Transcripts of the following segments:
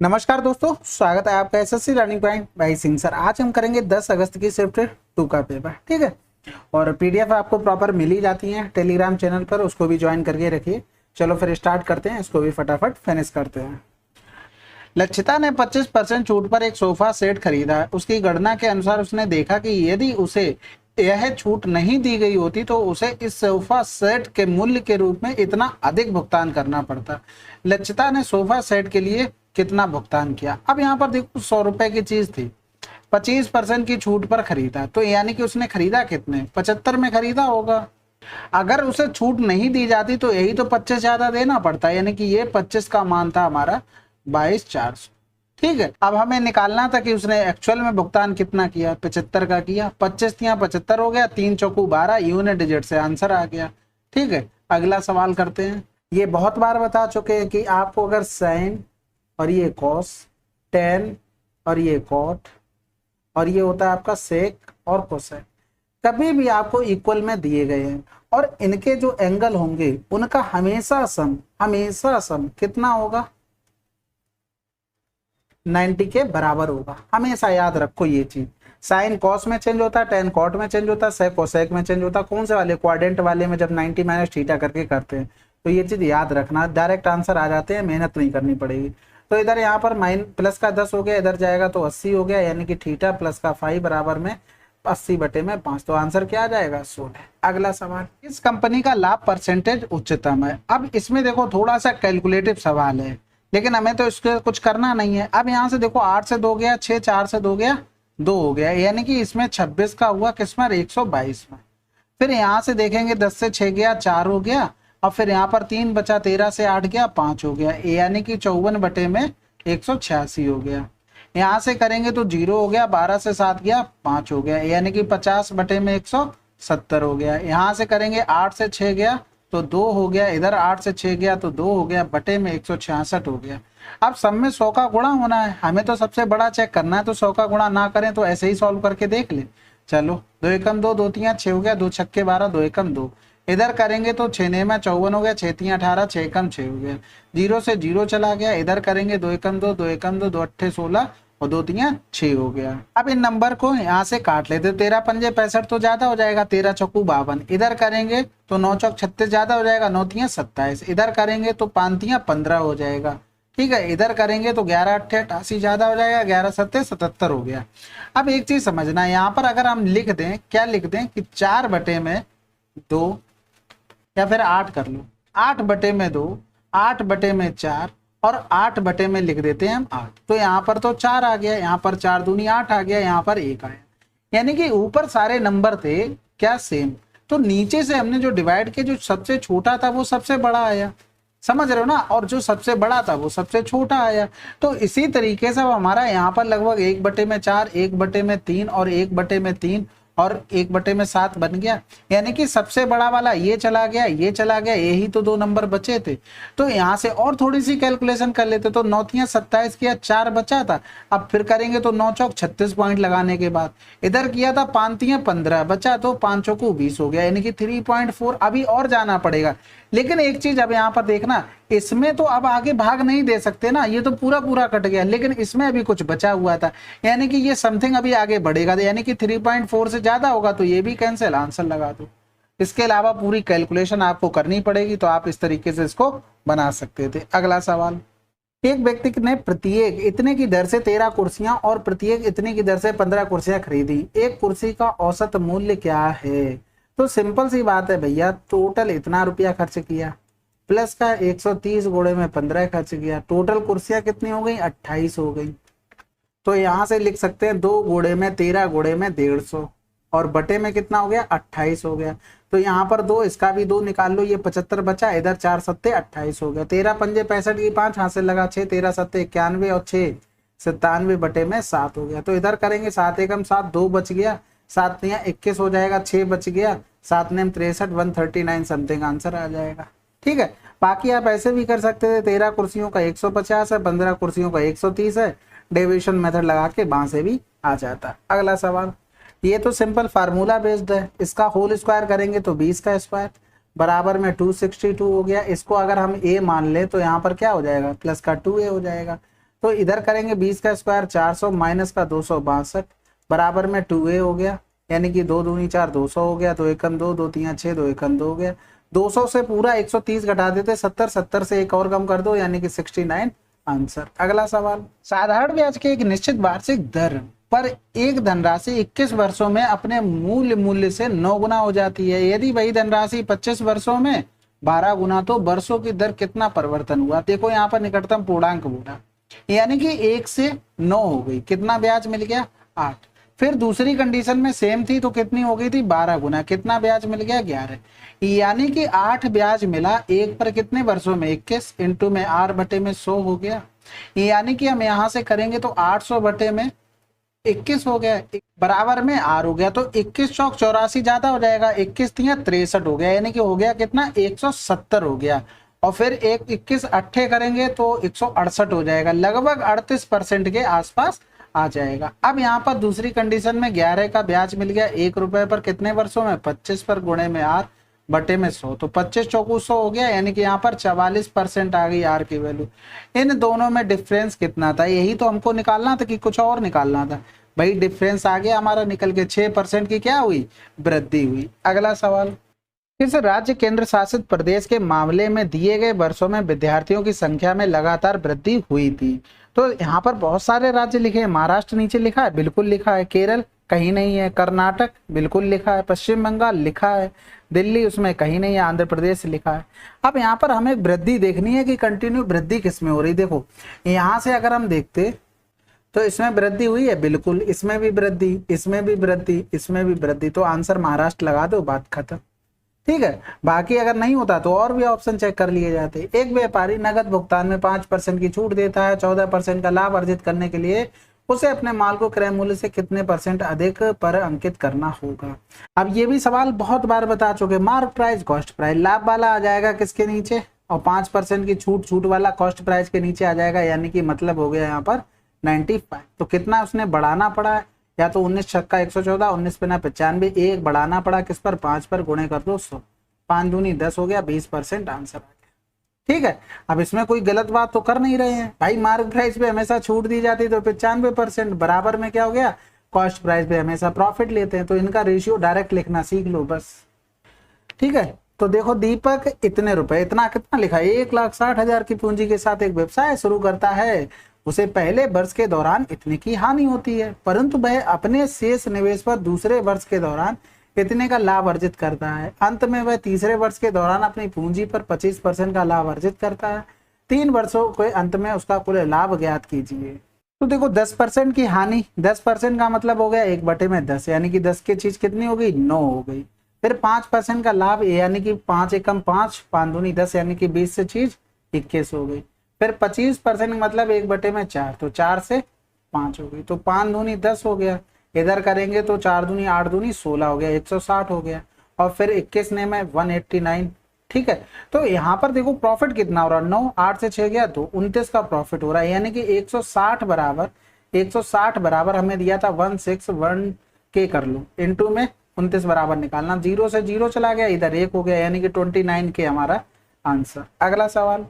नमस्कार दोस्तों, स्वागत है आपका SSC learning point by Singh sir. आज हम करेंगे 10 अगस्त की शिफ्ट 2 का पेपर, ठीक है। और पीडीएफ आपको प्रॉपर मिल ही जाती है टेलीग्राम चैनल पर, उसको भी ज्वाइन करके रखिए। चलो फिर स्टार्ट करते हैं, इसको भी फटाफट फिनिश करते हैं। लक्षिता ने 25% छूट पर एक सोफा सेट खरीदा। उसकी गणना के अनुसार उसने देखा कि यदि उसे यह छूट नहीं दी गई होती तो उसे इस सोफा सेट के मूल्य के रूप में इतना अधिक भुगतान करना पड़ता। लक्षिता ने सोफा सेट के लिए कितना भुगतान किया। अब यहाँ पर देखो 100 रुपए की चीज थी, 25% की छूट पर खरीदा, तो यानी कि उसने खरीदा कितने, 75 में खरीदा होगा। अगर उसे छूट नहीं दी जाती तो यही तो 25 ज्यादा देना पड़ता, यानी कि ये 25 का मान था हमारा 22,400, ठीक है। अब हमें निकालना था कि उसने एक्चुअल में भुगतान कितना किया, 75 का किया, 25 तिया 75 हो गया, 3 चौकू 12 यूनिट डिजिट से आंसर आ गया, ठीक है। अगला सवाल करते हैं। ये बहुत बार बता चुके हैं कि आपको अगर साइन और ये कॉस, टेन और ये कॉट और ये होता है आपका सेक और कोसेक, कभी भी आपको इक्वल में दिए गए हैं और इनके जो एंगल होंगे उनका हमेशा सम कितना होगा, 90 के बराबर होगा। हमेशा याद रखो ये चीज। साइन कॉस में चेंज होता है, टेन कॉट में चेंज होता है, सेक कोसेक में चेंज होता है। कौन से वाले, क्वाड्रेंट वाले में, जब 90 माइनस थीटा करके करते हैं। तो ये चीज याद रखना, डायरेक्ट आंसर आ जाते हैं, मेहनत नहीं करनी पड़ेगी। तो इधर यहाँ पर प्लस का 10 हो गया, इधर जाएगा तो 80 हो गया, यानी कि थीटा प्लस का 5 बराबर में 80/5, तो आंसर क्या आ जाएगा, 16। अगला सवाल, इस कंपनी का लाभ परसेंटेज उच्चतम है। अब इसमें देखो थोड़ा सा कैलकुलेटिव सवाल है, लेकिन हमें तो इसके कुछ करना नहीं है। अब यहाँ से देखो 8 से 2 गया, 6 4 से 2 गया, 2 हो गया, यानी कि इसमें 26 का हुआ किसमें, 122 में। फिर यहाँ से देखेंगे 10 से 6 गया, 4 हो गया, और फिर यहाँ पर 3 बचा, 13 से 8 गया, 5 हो गया, यानी कि 54/186 हो गया। यहाँ से करेंगे तो 0 हो गया, 12 से 7 गया, 5 हो गया, यानी कि 50/170 हो गया। यहाँ से करेंगे 8 से 6 गया तो 2 हो गया, इधर 8 से 6 गया तो 2 हो गया, बटे में 166 हो गया। अब सब में 100 का गुणा होना है, हमें तो सबसे बड़ा चेक करना है, तो 100 का गुणा ना करें तो ऐसे ही सॉल्व करके देख ले। चलो 2 एकम 2, 2 तिया 6 हो गया, 2 छक्के 12, 2 एकम 2। इधर करेंगे तो 6 में 54 हो गया, 6 तिया 18, 6 एकम 6 हो गया, 0 से 0 चला गया। इधर करेंगे 2 एकम 2, 2 एकम 2, 2 अट्ठे 16 और 2 तिया 6 हो गया। अब इन नंबर को यहाँ से काट लेते, 13 पंजे 65 तो ज्यादा हो जाएगा, 13 चौकू 52। इधर करेंगे तो 9 चौक 36 ज्यादा हो जाएगा, 9 तिया 27। इधर करेंगे तो 5 तिया 15 हो जाएगा, ठीक है। इधर करेंगे तो 11 अट्ठे 88 ज्यादा हो जाएगा, 11 सत्ते 77 हो गया। अब एक चीज समझना, यहाँ पर अगर हम लिख दें, क्या लिख दें कि 4/2 या फिर 8 कर लो, 8/2, 8/4 और 8 में लिख देते हैं हम 8। तो यहाँ पर तो 4 आ गया, यहाँ पर 4 दूनी 8 आ गया, यहाँ पर 1 आया, यानी कि ऊपर सारे नंबर थे क्या, सेम। तो नीचे से हमने जो डिवाइड किया, जो सबसे छोटा था वो सबसे बड़ा आया, समझ रहे हो ना, और जो सबसे बड़ा था वो सबसे छोटा आया। तो इसी तरीके से अब हमारा यहाँ पर लगभग 1/4, 1/3 और 1/3 और 1/7 बन गया, यानी कि सबसे बड़ा वाला ये चला गया, ये चला गया, यही तो 2 नंबर बचे थे। तो यहाँ से और थोड़ी सी कैलकुलेशन कर लेते, तो 9 तिया 27 किया, 4 बचा था। अब फिर करेंगे तो 9 चौक 36 पॉइंट लगाने के बाद इधर किया था, 5 तिया 15 बचा, तो 5 चौकू 20 हो गया, यानी कि 3.4। अभी और जाना पड़ेगा, लेकिन एक चीज अब यहाँ पर देखना, इसमें तो अब आगे भाग नहीं दे सकते ना, ये तो पूरा पूरा कट गया, लेकिन इसमें अभी कुछ बचा हुआ था, यानी कि ये समथिंग अभी आगे बढ़ेगा, यानी कि 3.4 से ज्यादा होगा, तो ये भी कैंसिल, आंसर लगा दो। इसके अलावा पूरी कैलकुलेशन आपको करनी पड़ेगी, तो आप इस तरीके से इसको बना सकते थे। अगला सवाल, एक व्यक्ति ने प्रत्येक इतने की दर से 13 कुर्सियां और प्रत्येक इतने की दर से 15 कुर्सियां खरीदी। एक कुर्सी का औसत मूल्य क्या है। तो सिंपल सी बात है भैया, टोटल इतना रुपया खर्च किया, प्लस का 130 गुणे में 15 खर्च किया, टोटल कुर्सियां कितनी हो गई, 28 हो गई। तो यहां से लिख सकते हैं 2 गुणे में 13 गुणे में 150 और बटे में कितना हो गया, 28 हो गया। तो यहाँ पर 2, इसका भी 2 निकाल लो, ये 75 बचा, इधर 4 सत्ते 28 हो गया। 13 पंजे 65 की 5 हासिल लगा, 6 13 सत्ते 91 और 6 97/7 हो गया। तो इधर करेंगे 7 एकम 7, 2 बच गया, 7 तिया 21 हो जाएगा, 6 बच गया, 7 नेम 63, 139 समथिंग आंसर आ जाएगा, ठीक है। बाकी आप ऐसे भी कर सकते थे, 13 कुर्सियों का 150 है, 15 कुर्सियों का 130 है, डेविएशन मेथड लगा के वहां से भी आ जाता। अगला सवाल, ये तो सिंपल फार्मूला बेस्ड है, इसका होल स्क्वायर करेंगे तो 20 का स्क्वायर बराबर में 262 हो गया। इसको अगर हम a मान ले तो यहाँ पर क्या हो जाएगा, प्लस का 2a हो जाएगा। तो इधर करेंगे 20 का स्क्वायर 400 माइनस का 262 बराबर में 2a हो गया, यानी कि 2 दूनी 4 200 हो गया, 2 एकम 2 2 3 6 2 एकम 2 हो गया। 200 से पूरा 130 घटा देते 70, 70 से एक और कम कर दो यानी कि 69 आंसर। अगला सवाल, साधारण ब्याज की एक निश्चित वार्षिक दर पर एक धनराशि 21 वर्षों में अपने मूल्य से 9 गुना हो जाती है। यदि वही धनराशि 25 वर्षों में 12 गुना, तो वर्षों की दर कितना परिवर्तन हुआ? देखो यहाँ पर निकटतम पूर्णांक बोला, यानी कि 1 से 9 हो गई, कितना ब्याज मिल गया? 8। फिर दूसरी कंडीशन में सेम थी तो कितनी हो गई थी? 12 गुना, कितना ब्याज मिल गया? 11। यानी कि 8 ब्याज मिला 1 पर कितने वर्षों में? 21 इंटू में r बटे में 100 हो गया। यानी कि हम यहाँ से करेंगे तो 800 बटे में 21 हो गया, बराबर में r हो गया, तो 21 चौक 84 ज्यादा हो जाएगा, 21 तिया 63 हो गया, यानी कि हो गया कितना? 170 हो गया। और फिर 21 अट्ठे करेंगे तो 168 हो जाएगा, लगभग 38% के आसपास आ जाएगा। अब यहाँ पर दूसरी कंडीशन में 11 का ब्याज मिल गया 1 रुपए पर कितने वर्षों में? 25 पर, गुणे में r बटे में 100, तो 25 चौकू 100 हो गया, यानी कि यहाँ पर 44% आ गई r की वैल्यू। इन दोनों में डिफरेंस कितना था? यही तो हमको निकालना था कि कुछ और निकालना था? भाई डिफरेंस आ गया हमारा निकल के, 6% की क्या हुई? वृद्धि हुई। अगला सवाल, किस राज्य केंद्र शासित प्रदेश के मामले में दिए गए वर्षों में विद्यार्थियों की संख्या में लगातार वृद्धि हुई थी? तो यहाँ पर बहुत सारे राज्य लिखे हैं। महाराष्ट्र नीचे लिखा है, बिल्कुल लिखा है। केरल कहीं नहीं है। कर्नाटक बिल्कुल लिखा है। पश्चिम बंगाल लिखा है। दिल्ली उसमें कहीं नहीं है। आंध्र प्रदेश लिखा है। अब यहाँ पर हमें वृद्धि देखनी है कि कंटिन्यू वृद्धि किस में हो रही। देखो यहाँ से अगर हम देखते तो इसमें वृद्धि हुई है, बिल्कुल। इसमें भी वृद्धि, इसमें भी वृद्धि, इसमें भी वृद्धि, तो आंसर महाराष्ट्र लगा दो, बात खत्म। ठीक है, बाकी अगर नहीं होता तो और भी ऑप्शन चेक कर लिए जाते। एक व्यापारी नगद भुगतान में 5% की छूट देता है। 14% का लाभ अर्जित करने के लिए उसे अपने माल को क्रय मूल्य से कितने % अधिक पर अंकित करना होगा। अब ये भी सवाल बहुत बार बता चुके। मार्क प्राइस, कॉस्ट प्राइस, लाभ वाला आ जाएगा किसके नीचे, और 5% की छूट वाला कॉस्ट प्राइस के नीचे आ जाएगा, यानी कि मतलब हो गया यहाँ पर 95। तो कितना उसने बढ़ाना पड़ा है, या तो 19 छक्का 114, 19 पे 95, एक बढ़ाना पड़ा किस पर? 5 पर, गुणे कर दो 100, 5 दूनी 10 हो गया, 20% आंसर आ गया। ठीक है, अब इसमें कोई गलत बात तो कर नहीं रहे हैं भाई। मार्क प्राइस पे हमेशा छूट दी जाती तो 95%, बराबर में क्या हो गया? कॉस्ट प्राइस पे हमेशा प्रॉफिट लेते हैं, तो इनका रेशियो डायरेक्ट लिखना सीख लो बस। ठीक है, तो देखो दीपक इतने रुपए, इतना कितना लिखा है? 1,60,000 की पूंजी के साथ एक व्यवसाय शुरू करता है। उसे पहले वर्ष के दौरान इतने की हानि होती है, परंतु वह अपने शेष निवेश पर दूसरे वर्ष के दौरान इतने का लाभ अर्जित करता है। अंत में वह तीसरे वर्ष के दौरान अपनी पूंजी पर 25% का लाभ अर्जित करता है। 3 वर्षों के अंत में उसका कुल लाभ ज्ञात कीजिए। तो देखो 10% की हानि, 10% का मतलब हो गया 1/10, यानी कि 10 की चीज कितनी हो गई? 9 हो गई। फिर 5% का लाभ, यानी कि 5 एकम 5, 5 दूनी 10, यानी कि 20 से चीज 21 हो गई। फिर 25% मतलब 1/4, तो 4 से 5 हो गई, तो 5 दूनी 10 हो गया। इधर करेंगे तो 4 दूनी 8 दूनी 16 हो गया, 160 हो गया। और फिर 21 ने में 189। ठीक है, तो यहाँ पर देखो प्रॉफिट कितना हो रहा है? 9, 8 से 6 गया तो 29 का प्रॉफिट हो रहा है, यानी कि 160 बराबर हमें दिया था 161 के, कर लो इंटू में 29 बराबर निकालना। 0 से 0 चला गया, इधर 1 हो गया, यानी कि 29 के हमारा आंसर। अगला सवाल,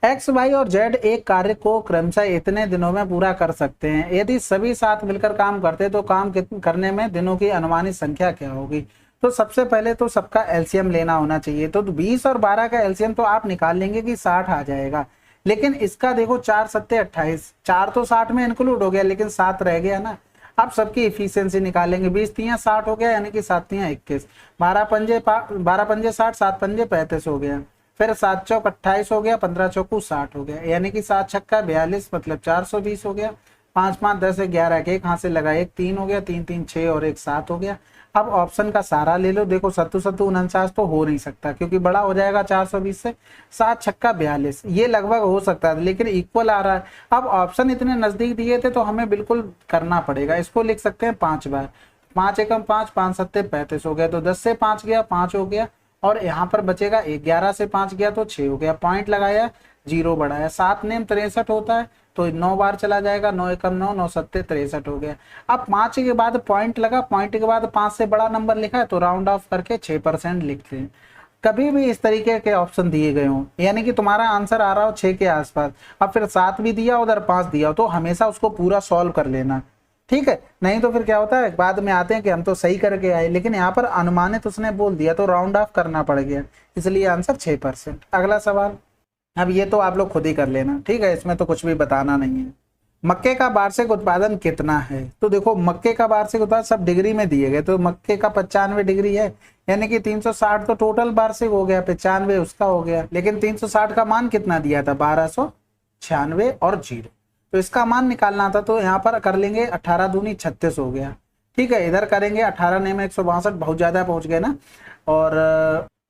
एक्स, वाई और जेड एक कार्य को क्रमशः इतने दिनों में पूरा कर सकते हैं। यदि सभी साथ मिलकर काम करते तो काम करने में दिनों की अनुमानित संख्या क्या होगी? तो सबसे पहले तो सबका एलसीएम लेना होना चाहिए। तो 20 और 12 का एलसीएम तो आप निकाल लेंगे कि 60 आ जाएगा, लेकिन इसका देखो 4 सत्ते 28, 4 तो 60 में इंक्लूड हो गया, लेकिन 7 रह गया ना। आप सबकी इफिशियंसी निकालेंगे। 20 तिया 60 हो गया, यानी कि 7 तिया 21, 12 पंजे 60, 7 पंजे 35 हो गया। फिर 7 चौक 28 हो गया, 15 चौकू 60 हो गया, यानी कि 7 छक्का 42, मतलब 420 हो गया। 5 5 10 11 के, एक हाथ से लगा 1 3 हो गया, 3 3 6 और 1 7 हो गया। अब ऑप्शन का सारा ले लो। देखो 7 7 49 तो हो नहीं सकता, क्योंकि बड़ा हो जाएगा 420 से। 7 छक्का 42, ये लगभग हो सकता है, लेकिन इक्वल आ रहा है। अब ऑप्शन इतने नजदीक दिए थे तो हमें बिल्कुल करना पड़ेगा। इसको लिख सकते हैं 5 बार। 5 एकम 5, 5 सत्ते 35 हो गया, तो 10 से 5 गया 5 हो गया, और यहाँ पर बचेगा 11 से 5 गया तो 6 हो गया। पॉइंट लगाया, 0 बढ़ाया। 7 नेम 63 होता है, तो 9 बार चला जाएगा। 9 एकम 9, 9 सत्ते 63 हो गया। अब 5 के बाद पॉइंट लगा, पॉइंट के बाद 5 से बड़ा नंबर लिखा है तो राउंड ऑफ करके 6% लिखते हैं। कभी भी इस तरीके के ऑप्शन दिए गए हों, यानी कि तुम्हारा आंसर आ रहा हो 6 के आसपास, अब फिर 7 भी दिया उधर 5 दिया हो, तो हमेशा उसको पूरा सॉल्व कर लेना, ठीक है। नहीं तो फिर क्या होता है, बाद में आते हैं कि हम तो सही करके आए, लेकिन यहाँ पर अनुमानित उसने बोल दिया तो राउंड ऑफ करना पड़ गया, इसलिए आंसर 6%। अगला सवाल, अब ये तो आप लोग खुद ही कर लेना, ठीक है, इसमें तो कुछ भी बताना नहीं है। मक्के का वार्षिक उत्पादन कितना है? तो देखो मक्के का वार्षिक उत्पादन सब डिग्री में दिए गए, तो मक्के का 95 डिग्री है, यानी कि 360 तो टोटल वार्षिक हो गया, 95 उसका हो गया, लेकिन 360 का मान कितना दिया था, 1296 और 0, तो इसका मान निकालना था, तो यहाँ पर कर लेंगे 18 दूनी 36 हो गया, ठीक है। इधर करेंगे 18 ने में 162, बहुत ज्यादा पहुंच गए ना, और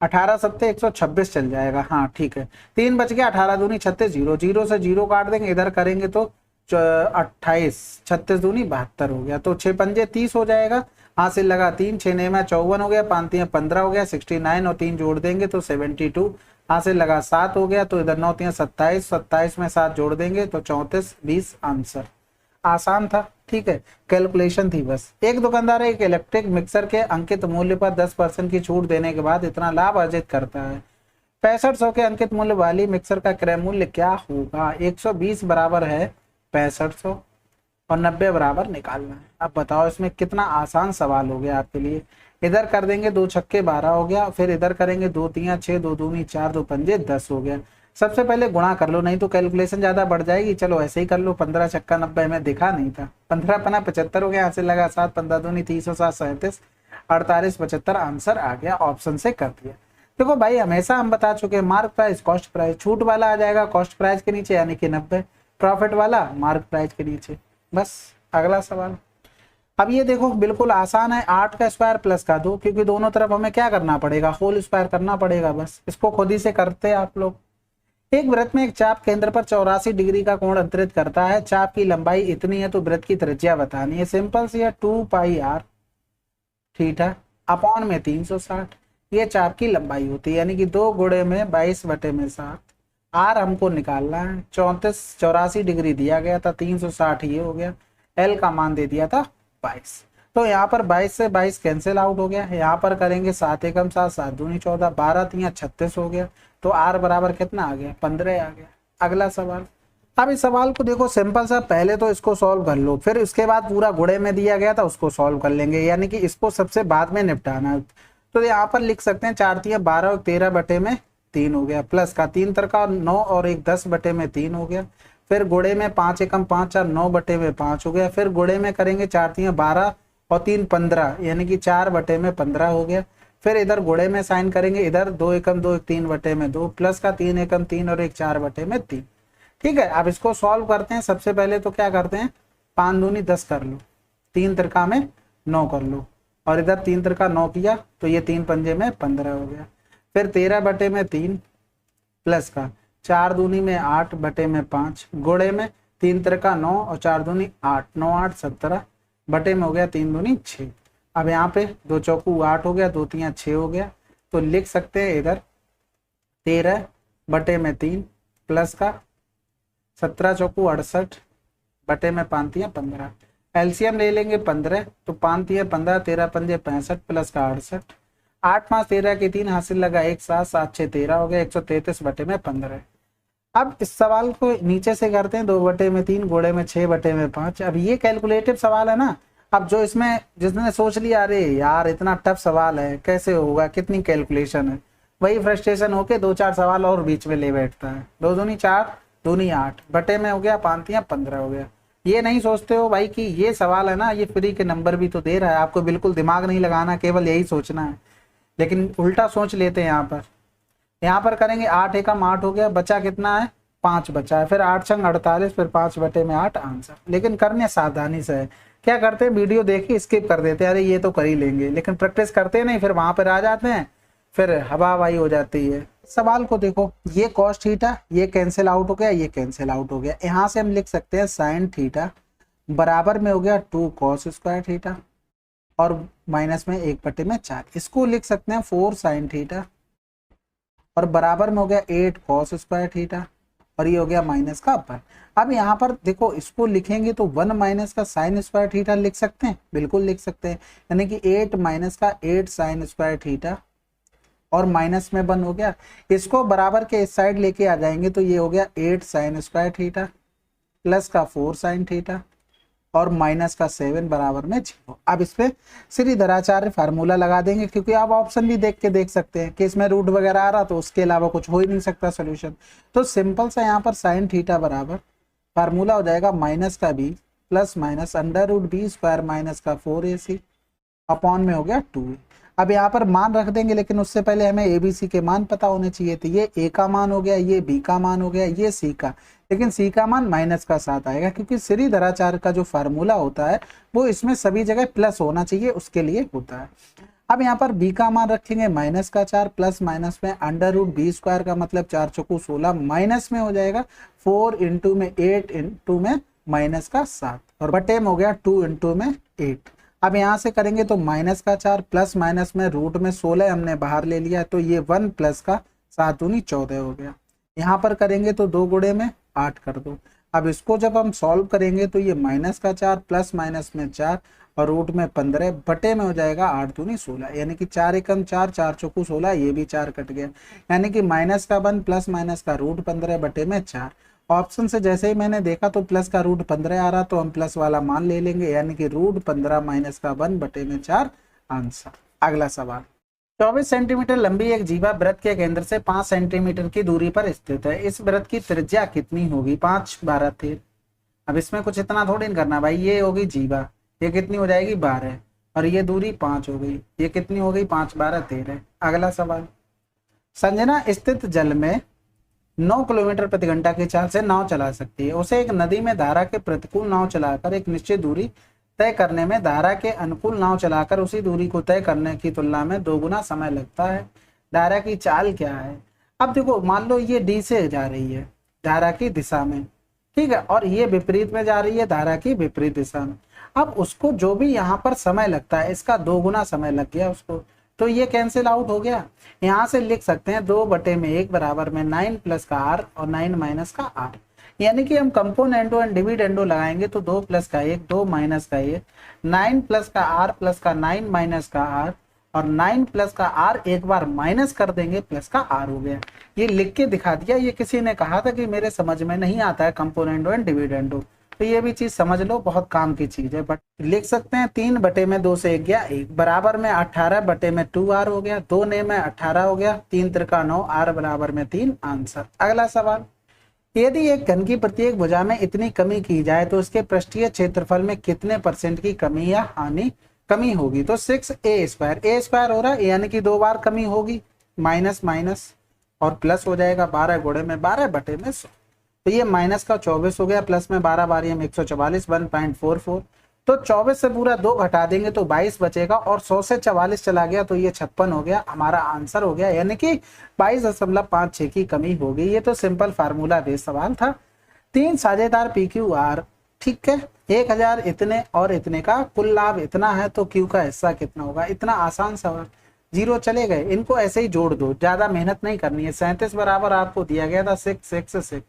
18 सत्ते 126 चल जाएगा, हाँ ठीक है, 3 बच गया, 18 दूनी 36, 0 0 से 0 काट देंगे, इधर करेंगे तो 28, 36 दूनी 72 हो गया, तो 6 पंजे 30 हो जाएगा, हासिल लगा 3, 6 ने में 54 हो गया, 5 3 15 हो गया, 69 और 3 जोड़ देंगे तो 72, हासिल लगा 7 हो गया, तो इधर 9 3 27, 27 में 7 जोड़ देंगे तो 34, 20 आंसर। आसान था, ठीक है, कैलकुलेशन थी बस। एक दुकानदार एक इलेक्ट्रिक मिक्सर के अंकित मूल्य पर 10% की छूट देने के बाद इतना लाभ अर्जित करता है, 6500 के अंकित मूल्य वाली मिक्सर का क्रय मूल्य क्या होगा? 120 बराबर है 6500 और 90 बराबर निकालना है। अब बताओ इसमें कितना आसान सवाल हो गया आपके लिए। इधर कर देंगे 2 छक्के 12 हो गया, फिर इधर करेंगे 2 3 6, 2 दूनी 4, 2 पंजे 10 हो गया। सबसे पहले गुणा कर लो, नहीं तो कैलकुलेशन ज्यादा बढ़ जाएगी, चलो ऐसे ही कर लो। 15 छक्का 90 में दिखा नहीं था, 15 पना 75 हो गया, यहाँ से लगा 7, 15 दूनी 30 और 7 37, 48 75 आंसर आ गया, ऑप्शन से कर दिया। देखो भाई हमेशा हम बता चुके हैं, मार्क प्राइस कॉस्ट प्राइस, छूट वाला आ जाएगा कॉस्ट प्राइस के नीचे यानी कि 90, प्रॉफिट वाला मार्क प्राइस के नीचे, बस। अगला सवाल, अब ये देखो बिल्कुल आसान है, 8 का स्क्वायर प्लस का 2, क्योंकि दोनों तरफ हमें क्या करना पड़ेगा, होल स्क्वायर करना पड़ेगा, बस इसको खुद ही से करते आप लोग। एक वृत्त में एक चाप केंद्र पर 84 डिग्री का कोण अंतरित करता है, चाप की लंबाई इतनी है तो वृत्त की त्रिज्या बतानी है। सिंपल सी है, 2 पाई आर थीटा अपॉन में 360, ये चाप की लंबाई होती है, यानी कि 2 गुणे में 22/7, आर हमको निकालना है, 84 डिग्री दिया गया था, 360 ये हो गया, एल का मान दे दिया था 22, तो यहाँ पर 22 से 22 कैंसिल आउट हो गया, यहाँ पर करेंगे 7 एकम 7, 7 दूनी 14, 12 3 36 हो गया, तो आर बराबर कितना आ गया, 15 आ गया। अगला सवाल, अब इस सवाल को देखो सिंपल सा, पहले तो इसको सॉल्व कर लो, फिर उसके बाद पूरा गुणे में दिया गया था उसको सॉल्व कर लेंगे, यानी कि इसको सबसे बाद में निपटाना है। तो यहाँ पर लिख सकते हैं 4 3 12 और 13 बटे में 3 हो गया, प्लस का 3 तरका 9 और 1 10 बटे में 3 हो गया, फिर गुणे में 5 एकम 5 4 9 बटे में 5 हो गया, फिर गुणे में करेंगे 4 3 12 और 3 15, यानी कि 4 बटे में 15 हो गया, फिर इधर गुणे में साइन करेंगे, इधर 2 एकम 2 3 बटे में 2, प्लस का 3 एकम 3 और 1 4 बटे में 3, ठीक है। अब इसको सॉल्व करते हैं, सबसे पहले तो क्या करते हैं, 5 दूनी 10 कर लो, 3 तिरका में 9 कर लो, और इधर 3 तिरका 9 किया तो ये 3 पंजे में 15 हो गया, फिर 13 बटे में 3 प्लस का 4 दूनी में 8 बटे में 5, गुणे में 3 तिरका 9 और 4 दूनी 8, 9 8 17 बटे में हो गया 3 दूनी 6। अब यहाँ पे 2 चौकू 8 हो गया, 2 3 6 हो गया, तो लिख सकते हैं इधर 13 बटे में 3 प्लस का 17 चौकू 68 बटे में 5 3 15, एलसीएम ले लेंगे 15, तो 5 3 15, 13 पंजे 65 प्लस का 68, 8 5 13 के 3, हासिल लगा 1 7 7 6 13 हो गया, 133 बटे में 15। अब इस सवाल को नीचे से करते हैं, 2 बटे में 3 गुणे में 6 बटे में 5। अब ये कैलकुलेटिव सवाल है ना, अब जो इसमें जिसने सोच लिया अरे यार इतना टफ सवाल है कैसे होगा, कितनी कैलकुलेशन है, वही फ्रस्ट्रेशन होके 2 4 सवाल और बीच में ले बैठता है। 2 दूनी 4 दूनी 8 बटे में हो गया 5 3 15 हो गया। ये नहीं सोचते हो भाई कि ये सवाल है ना, ये फ्री के नंबर भी तो दे रहा है, आपको बिल्कुल दिमाग नहीं लगाना, केवल यही सोचना है, लेकिन उल्टा सोच लेते हैं। यहाँ पर करेंगे 8 एकम 8 हो गया, बचा कितना है 5 बचा है, फिर 8 छंग 48, फिर 5 बटे में 8 आंसर। लेकिन करने सावधानी से है, क्या करते हैं वीडियो देखी स्किप कर देते हैं, अरे ये तो कर ही लेंगे, लेकिन प्रैक्टिस करते नहीं, फिर वहां पर आ जाते हैं, फिर हवा हवाई हो जाती है। सवाल को देखो, ये कॉस थीटा ये कैंसिल आउट हो गया, ये कैंसिल आउट हो गया, यहाँ से हम लिख सकते हैं साइन थीटा बराबर में हो गया 2 कॉस स्क्वायर थीटा और माइनस में 1 बटे में 4, इसको लिख सकते हैं 4 साइन थीटा और बराबर में हो गया 8 कॉस स्क्वायर थीटा और ये हो गया माइनस का अपर। अब यहाँ पर देखो इसको लिखेंगे तो 1 माइनस का साइन स्क्वायर थीटा लिख सकते हैं, बिल्कुल लिख सकते हैं, यानी कि 8 माइनस का 8 साइन स्क्वायर थीटा और माइनस में 1 हो गया। इसको बराबर के इस साइड लेके आ जाएंगे तो ये हो गया 8 साइन स्क्वायर थीटा प्लस का 4 साइन थीटा और माइनस का 7 बराबर में 0। अब इस पे श्रीधराचार्य फार्मूला लगा देंगे, क्योंकि आप ऑप्शन भी देख के देख सकते हैं कि इसमें रूट वगैरह आ रहा तो उसके अलावा कुछ हो ही नहीं सकता सोल्यूशन। तो सिंपल सा यहाँ पर साइन थीटा बराबर फार्मूला हो जाएगा माइनस का B plus minus under root B square minus का 4ac अपॉन में हो गया 2a। अब यहाँ पर मान रख देंगे, लेकिन उससे पहले हमें एबीसी के मान पता होने चाहिए थे। ये ए का मान हो गया, ये बी का मान हो गया, ये सी का, लेकिन सी का मान माइनस का 7 आएगा, क्योंकि श्रीधराचार्य का जो फार्मूला होता है वो इसमें सभी जगह प्लस होना चाहिए, उसके लिए होता है। अब यहाँ पर बी का मान रखेंगे माइनस का 4 प्लस माइनस में अंडर रूट बी स्क्वायर का मतलब 4 चौको 16 माइनस में हो जाएगा 4 इंटू में 8 इंटू में माइनस का 7 और बटे में हो गया 2 इंटू में 8। अब यहाँ से करेंगे तो माइनस का 4 प्लस माइनस में रूट में 16 हमने बाहर ले लिया, तो ये 1 प्लस का 7 दूनी 14 हो गया। यहाँ पर करेंगे तो 2 गुणे में 8 कर दो। अब इसको जब हम सॉल्व करेंगे तो ये माइनस का 4 प्लस माइनस में 4 और रूट में 15 बटे में हो जाएगा 8 दूनी 16, यानी कि 4 एकम 4 4 चौको 16, ये भी 4 कट गया, यानी कि माइनस का 1 प्लस माइनस का रूट 15 बटे में 4। ऑप्शन से जैसे ही मैंने देखा तो प्लस का रूट 15 आ रहा, तो हम प्लस वाला मान ले लेंगे, यानी कि रूट 15 माइनस का 1 बटे में 4 आंसर। अगला सवाल, 24 सेंटीमीटर लंबी एक जीवा वृत्त के केंद्र से 5 सेंटीमीटर की दूरी पर स्थित है। इस वृत्त की त्रिज्या कितनी होगी? 5 12 13। अब इसमें कुछ इतना थोड़ी न करना भाई, ये होगी जीवा, ये कितनी हो जाएगी 12 और ये दूरी 5 हो गई, ये कितनी हो गई 5 12 13। अगला सवाल, संजना स्थित जल में 9 किलोमीटर प्रति घंटा की चाल से नाव चला सकती है। उसे एक नदी में धारा के प्रतिकूल नाव चलाकर एक निश्चित दूरी तय करने में धारा के अनुकूल नाव चलाकर उसी दूरी को तय करने की तुलना में 2 गुना समय लगता है। धारा की चाल क्या है? अब देखो, मान लो ये डी से जा रही है धारा की दिशा में, ठीक है, और ये विपरीत में जा रही है धारा की विपरीत दिशा में। अब उसको जो भी यहाँ पर समय लगता है, इसका 2 गुना समय लग गया उसको, तो ये कैंसिल आउट हो गया। यहाँ से लिख सकते हैं 2 बटे में 1 बराबर में 9 प्लस का r और 9 माइनस का r, यानी कि हम कंपोनेंडो एंड डिविडेंडो लगाएंगे तो 2 प्लस का 1 2 माइनस का 1 9 प्लस का r प्लस का 9 माइनस का r और 9 प्लस का r एक बार माइनस कर देंगे प्लस का r हो गया। ये लिख के दिखा दिया। ये किसी ने कहा था कि मेरे समझ में नहीं आता है कंपोनेंडो एंड डिविडेंडो, तो ये भी चीज समझ लो, बहुत काम की चीज है। बट लिख सकते हैं 3 बटे में 2 से 1 गया 1 बराबर में 18 बटे में 2r हो गया, 2 ने में 18 हो गया, 3 त्रिका 9 r बराबर में 3 आंसर। अगला सवाल, यदि एक घन की प्रत्येक भुजा में इतनी कमी की जाए तो उसके पृष्ठीय क्षेत्रफल में कितने % की कमी या हानि कमी होगी? तो 6a स्क्वायर हो रहा है, यानी कि 2 बार कमी होगी, माइनस माइनस और प्लस हो जाएगा 12 गुणे में 12 बटे में 100, तो ये माइनस का 24 हो गया, प्लस में 12 बारी हम 144 1.44, तो 24 से पूरा 2 घटा देंगे तो 22 बचेगा और 100 से 44 चला गया तो ये 56 हो गया, हमारा आंसर हो गया, यानी कि 22.56 की कमी हो गई। ये तो सिंपल फार्मूला बेस्ड सवाल था। 3 साझेदार PQR, ठीक है, 1000 इतने और इतने का कुल लाभ इतना है, तो Q का हिस्सा कितना होगा? इतना आसान सवाल, 0 चले गए, इनको ऐसे ही जोड़ दो, ज्यादा मेहनत नहीं करनी है। 37 बराबर आपको दिया गया था 6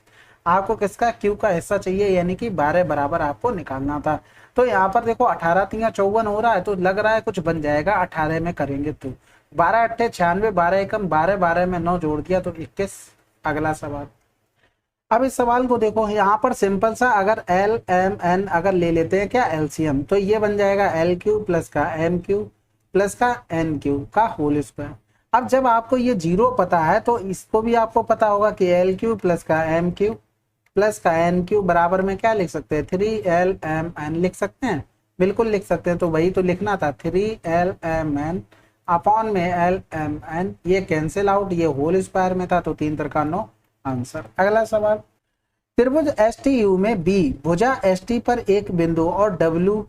आपको किसका? Q का हिस्सा चाहिए, यानी कि 12 बराबर आपको निकालना था। तो यहाँ पर देखो 18 3 54 हो रहा है, तो लग रहा है कुछ बन जाएगा 18 में करेंगे तो 12 8 96 12 एकम 12 12 में 9 जोड़ दिया तो 21। अगला सवाल, अब इस सवाल को देखो, यहाँ पर सिंपल सा अगर L M N अगर ले लेते हैं क्या LCM, तो ये बन जाएगा LQ प्लस का MQ प्लस का NQ का होल स्क्वायर। अब जब आपको ये 0 पता है तो इसको भी आपको पता होगा कि LQ प्लस का MQ प्लस का NQ बराबर में क्या लिख सकते हैं? 3LMN लिख सकते हैं, बिल्कुल लिख सकते हैं। तो वही तो लिखना था, 3LMN अपॉन में LMN, ये कैंसिल आउट, ये होल स्क्वायर में था तो 3 त्रिका 9 आंसर। अगला सवाल, त्रिभुज STU में B भुजा ST पर एक बिंदु और W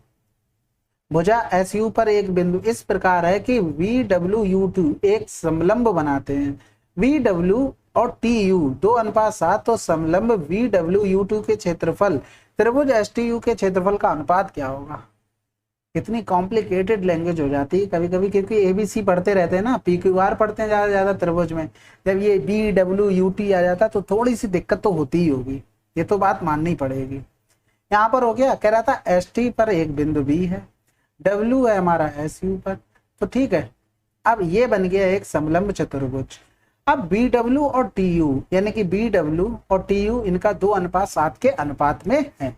भुजा SU पर एक बिंदु इस प्रकार है कि VWU2 एक समलंब बनाते हैं। VW और TU 2:7, तो समलंब VWU2 के क्षेत्रफल त्रिभुज STU के क्षेत्रफल का अनुपात क्या होगा? कितनी कॉम्प्लिकेटेड लैंग्वेज हो जाती है कभी कभी, क्योंकि ABC पढ़ते रहते हैं ना, PQR पढ़ते हैं ज्यादा त्रिभुज में, जब ये VWUT आ जाता तो थोड़ी सी दिक्कत तो होती ही होगी, ये तो बात माननी पड़ेगी। यहाँ पर हो गया, कह रहा था ST पर एक बिंदु B है, W है हमारा SU पर, तो ठीक है, अब ये बन गया एक समलंब चतुर्भुज। अब BW और TU यानी कि BW और TU इनका 2:7 के अनुपात में है।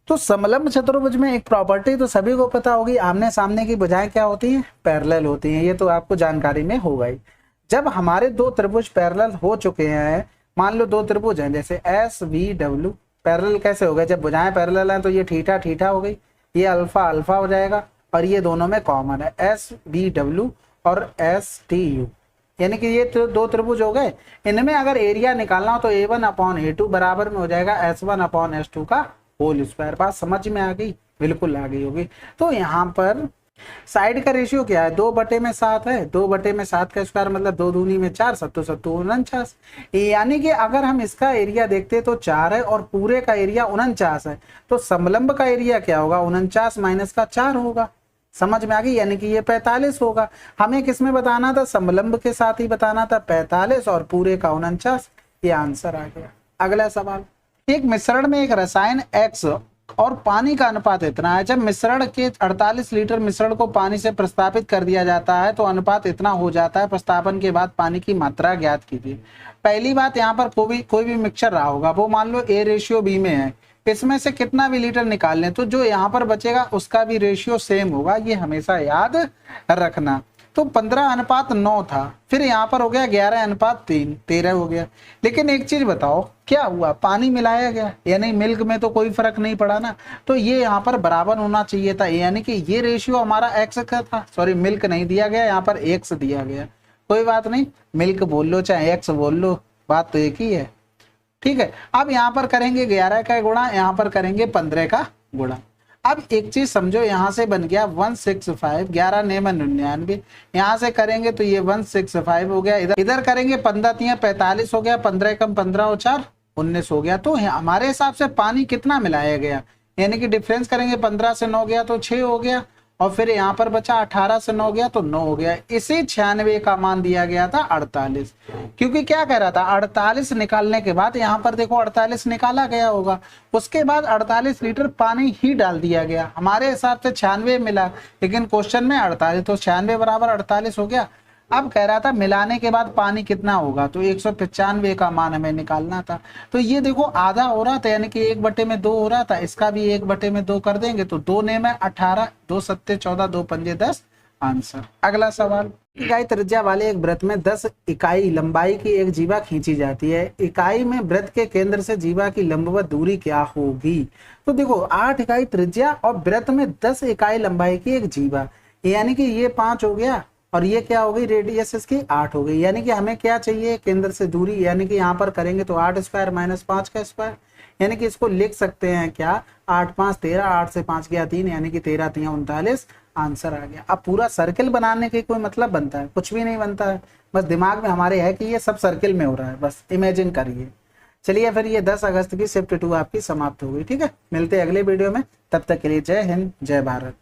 तो समलंब चतुर्भुज में एक प्रॉपर्टी तो सभी को पता होगी, आमने सामने की भुजाएं क्या होती हैं, पैरेलल होती हैं। ये तो आपको जानकारी में होगा ही। जब हमारे दो त्रिभुज पैरेलल हो चुके हैं, मान लो दो त्रिभुज हैं जैसे SVW, पैरेलल कैसे हो गए, जब भुजाएं पैरेलल हैं तो ये थीटा थीटा हो गई, ये अल्फा अल्फा हो जाएगा, और ये दोनों में कॉमन है SVW और STU, यानी कि ये तो दो त्रिभुज हो गए। इनमें अगर एरिया निकालना हो तो A1/A2 बराबर में हो जाएगा S1/S2 का होल स्क्वायर। बात समझ में आ गई? बिल्कुल आ गई होगी। तो यहाँ पर साइड का रेशियो क्या है, 2/7 है। 2/7 का स्क्वायर मतलब 2 दूनी में 4, 7 7 49, यानी कि अगर हम इसका एरिया देखते तो 4 है और पूरे का एरिया 49 है। तो समलंब का एरिया क्या होगा, 49 माइनस का 4 होगा। समझ में आ गई? यानी कि ये 45 होगा। हमें किसमें बताना था, समलंब के साथ ही बताना था, 45 और पूरे का 49। ये आंसर आ गया। अगला सवाल, एक मिश्रण में एक रसायन X और पानी का अनुपात इतना है। जब मिश्रण के 48 लीटर मिश्रण को पानी से प्रस्तापित कर दिया जाता है तो अनुपात इतना हो जाता है। प्रस्तापन के बाद पानी की मात्रा ज्ञात कीजिए। पहली बात, यहाँ पर कोई भी मिक्सचर रहा होगा, वो मान लो A/B में है, इसमें से कितना भी लीटर निकाल लें तो जो यहाँ पर बचेगा उसका भी रेशियो सेम होगा। ये हमेशा याद रखना। तो 15:9 था, फिर यहाँ पर हो गया 11:3, 13 हो गया। लेकिन एक चीज बताओ, क्या हुआ, पानी मिलाया गया, यानी मिल्क में तो कोई फर्क नहीं पड़ा ना। तो ये यहाँ पर बराबर होना चाहिए था, यानी कि ये रेशियो हमारा X का था। सॉरी, मिल्क नहीं दिया गया, यहाँ पर X दिया गया। कोई बात नहीं, मिल्क बोल लो चाहे X बोल लो, बात तो एक ही है। ठीक है, अब यहाँ पर करेंगे 11 का गुणा, यहाँ पर करेंगे 15 का गुणा। अब एक चीज समझो, यहाँ से बन गया 165, 11 9 99, यहाँ से करेंगे तो ये 165 हो गया। इधर करेंगे 15 45 हो गया, 15 कम 15 और 4 19 हो गया। तो हमारे हिसाब से पानी कितना मिलाया गया, यानी कि डिफरेंस करेंगे, 15 से 9 गया तो 6 हो गया, और फिर यहाँ पर बचा 18 से 9 गया तो 9 हो गया। इसी 96 का मान दिया गया था 48, क्योंकि क्या कह रहा था, 48 निकालने के बाद यहाँ पर देखो 48 निकाला गया होगा, उसके बाद 48 लीटर पानी ही डाल दिया गया। हमारे हिसाब से 96 मिला, लेकिन क्वेश्चन में 48, तो 96 बराबर 48 हो गया। अब कह रहा था मिलाने के बाद पानी कितना होगा, तो 195 का मान हमें निकालना था। तो ये देखो आधा हो रहा था, यानी कि 1/2 हो रहा था, इसका भी 1/2 कर देंगे तो 2 9 18, 2 7 14, 2 5 10 आंसर। अगला सवाल, इकाई त्रिज्या वाले एक वृत्त में 10 इकाई लंबाई की एक जीवा खींची जाती है। इकाई में वृत्त के केंद्र से जीवा की लंबवत दूरी क्या होगी। तो देखो 8 इकाई त्रिज्या और वृत्त में 10 इकाई लंबाई की एक जीवा, यानी कि ये 5 हो गया और ये क्या हो गई, रेडियस इसकी 8 हो गई। यानी कि हमें क्या चाहिए, केंद्र से दूरी, यानी कि यहाँ पर करेंगे तो 8 स्क्वायर माइनस 5 का स्क्वायर, यानी कि इसको लिख सकते हैं क्या, 8 5 13, 8 से 5 गया 3, यानी कि 13 3 39 आंसर आ गया। अब पूरा सर्किल बनाने के कोई मतलब बनता है, कुछ भी नहीं बनता है, बस दिमाग में हमारे है कि ये सब सर्किल में हो रहा है, बस इमेजिन करिए। चलिए फिर ये 10 अगस्त की शिफ्ट 2 आपकी समाप्त हो गई। ठीक है, मिलते हैं अगले वीडियो में, तब तक के लिए जय हिंद जय भारत।